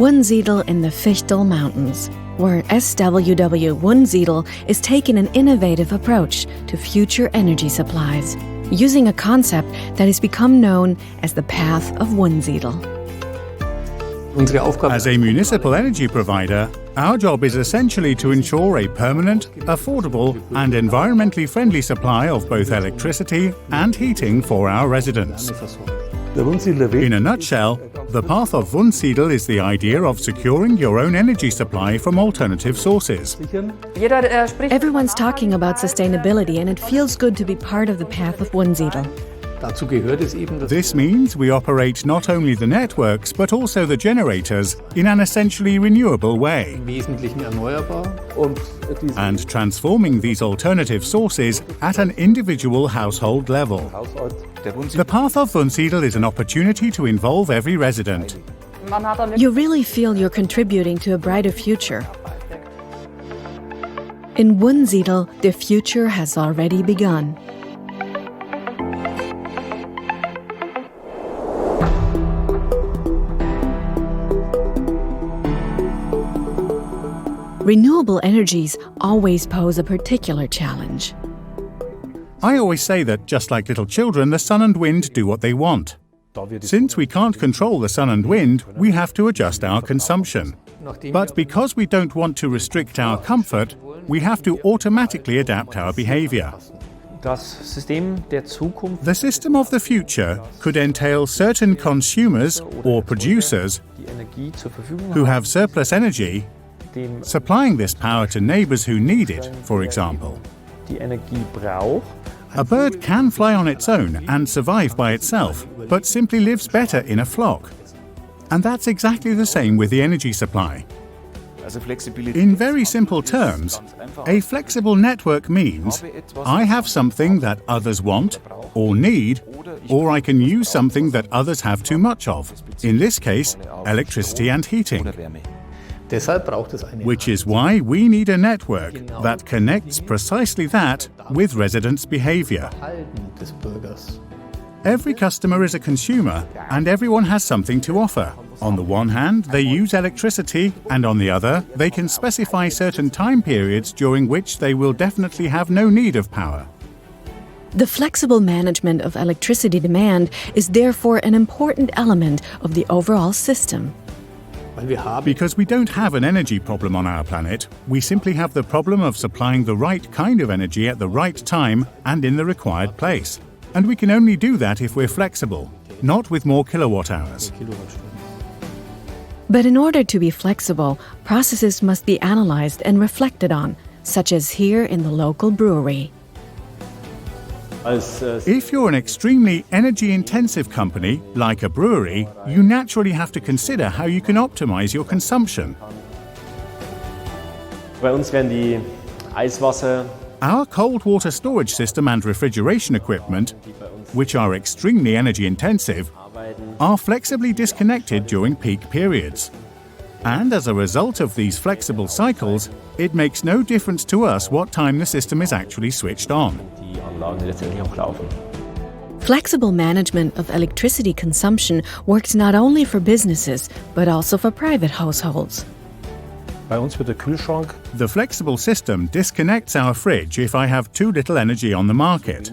Wunsiedel in the Fichtel Mountains, where SWW Wunsiedel is taking an innovative approach to future energy supplies, using a concept that has become known as the path of Wunsiedel. As a municipal energy provider, our job is essentially to ensure a permanent, affordable and environmentally friendly supply of both electricity and heating for our residents. In a nutshell, the path of Wunsiedel is the idea of securing your own energy supply from alternative sources. Everyone's talking about sustainability, and it feels good to be part of the path of Wunsiedel. This means we operate not only the networks but also the generators in an essentially renewable way, and transforming these alternative sources at an individual household level. The path of Wunsiedel is an opportunity to involve every resident. You really feel you're contributing to a brighter future. In Wunsiedel, the future has already begun. Renewable energies always pose a particular challenge. I always say that, just like little children, the sun and wind do what they want. Since we can't control the sun and wind, we have to adjust our consumption. But because we don't want to restrict our comfort, we have to automatically adapt our behavior. The system of the future could entail certain consumers or producers who have surplus energy supplying this power to neighbors who need it, for example. A bird can fly on its own and survive by itself, but simply lives better in a flock. And that's exactly the same with the energy supply. In very simple terms, a flexible network means I have something that others want or need, or I can use something that others have too much of, in this case, electricity and heating. Which is why we need a network that connects precisely that with residents' behavior. Every customer is a consumer, and everyone has something to offer. On the one hand, they use electricity, and on the other, they can specify certain time periods during which they will definitely have no need of power. The flexible management of electricity demand is therefore an important element of the overall system. Because we don't have an energy problem on our planet, we simply have the problem of supplying the right kind of energy at the right time and in the required place. And we can only do that if we're flexible, not with more kilowatt hours. But in order to be flexible, processes must be analyzed and reflected on, such as here in the local brewery. If you're an extremely energy-intensive company, like a brewery, you naturally have to consider how you can optimize your consumption. Our cold water storage system and refrigeration equipment, which are extremely energy-intensive, are flexibly disconnected during peak periods. And as a result of these flexible cycles, it makes no difference to us what time the system is actually switched on. Flexible management of electricity consumption works not only for businesses, but also for private households. The flexible system disconnects our fridge if I have too little energy on the market.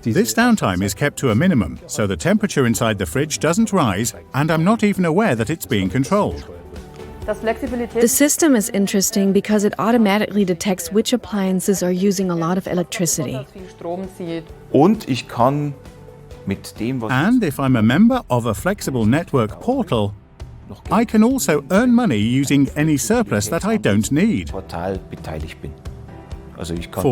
This downtime is kept to a minimum, so the temperature inside the fridge doesn't rise, and I'm not even aware that it's being controlled. The system is interesting because it automatically detects which appliances are using a lot of electricity. And if I'm a member of a flexible network portal, I can also earn money using any surplus that I don't need. For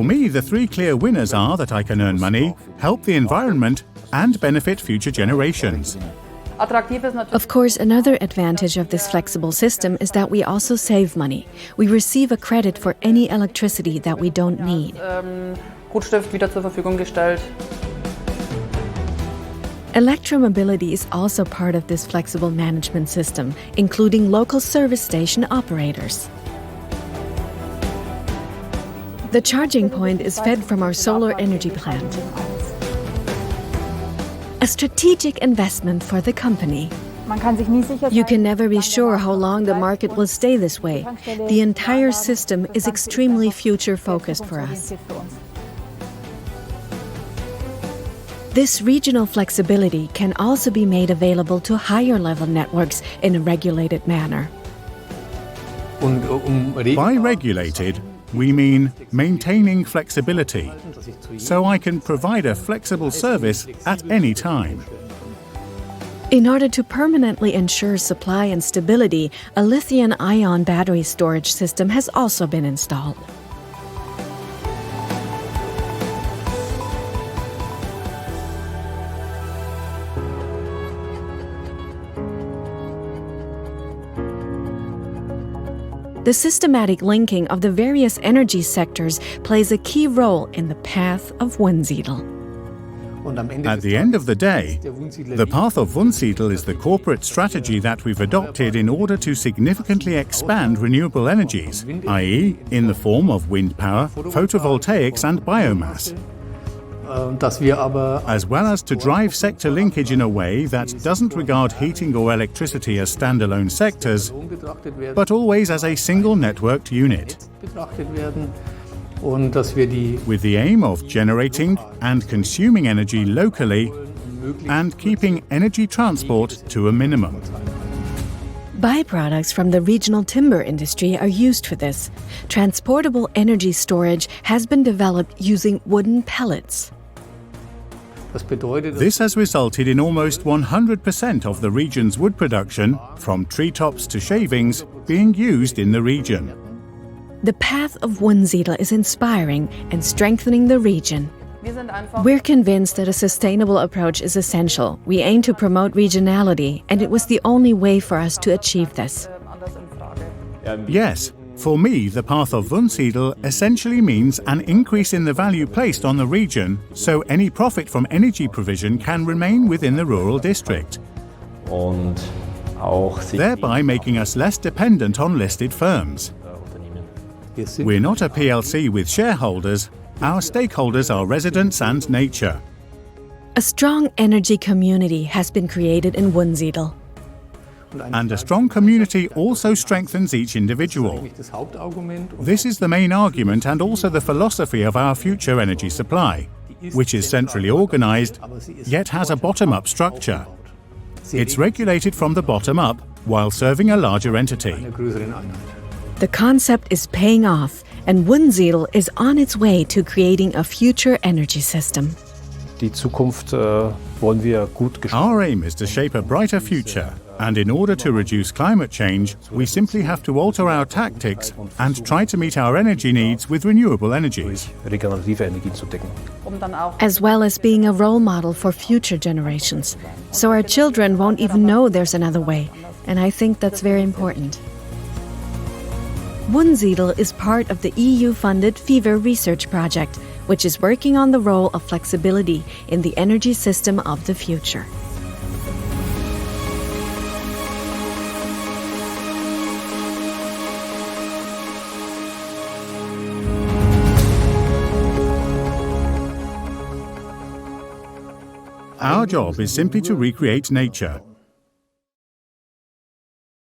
me, the three clear winners are that I can earn money, help the environment, and benefit future generations. Of course, another advantage of this flexible system is that we also save money. We receive a credit for any electricity that we don't need. Electromobility is also part of this flexible management system, including local service station operators. The charging point is fed from our solar energy plant. A strategic investment for the company. You can never be sure how long the market will stay this way. The entire system is extremely future-focused for us. This regional flexibility can also be made available to higher-level networks in a regulated manner. By regulated, we mean maintaining flexibility, so I can provide a flexible service at any time. In order to permanently ensure supply and stability, a lithium-ion battery storage system has also been installed. The systematic linking of the various energy sectors plays a key role in the path of Wunsiedel. At the end of the day, the path of Wunsiedel is the corporate strategy that we've adopted in order to significantly expand renewable energies, i.e., in the form of wind power, photovoltaics and biomass, as well as to drive sector linkage in a way that doesn't regard heating or electricity as standalone sectors, but always as a single networked unit, with the aim of generating and consuming energy locally and keeping energy transport to a minimum. Byproducts from the regional timber industry are used for this. Transportable energy storage has been developed using wooden pellets. This has resulted in almost 100% of the region's wood production, from treetops to shavings, being used in the region. The path of Wunsiedel is inspiring and strengthening the region. We're convinced that a sustainable approach is essential. We aim to promote regionality, and it was the only way for us to achieve this. Yes, for me, the path of Wunsiedel essentially means an increase in the value placed on the region, so any profit from energy provision can remain within the rural district, thereby making us less dependent on listed firms. We're not a PLC with shareholders. Our stakeholders are residents and nature. A strong energy community has been created in Wunsiedel. And a strong community also strengthens each individual. This is the main argument and also the philosophy of our future energy supply, which is centrally organized, yet has a bottom-up structure. It's regulated from the bottom up while serving a larger entity. The concept is paying off, and Wunsiedel is on its way to creating a future energy system. Our aim is to shape a brighter future, and in order to reduce climate change, we simply have to alter our tactics and try to meet our energy needs with renewable energies, as well as being a role model for future generations. So our children won't even know there's another way, and I think that's very important. Wunsiedel is part of the EU-funded FEVER research project, which is working on the role of flexibility in the energy system of the future. Our job is simply to recreate nature,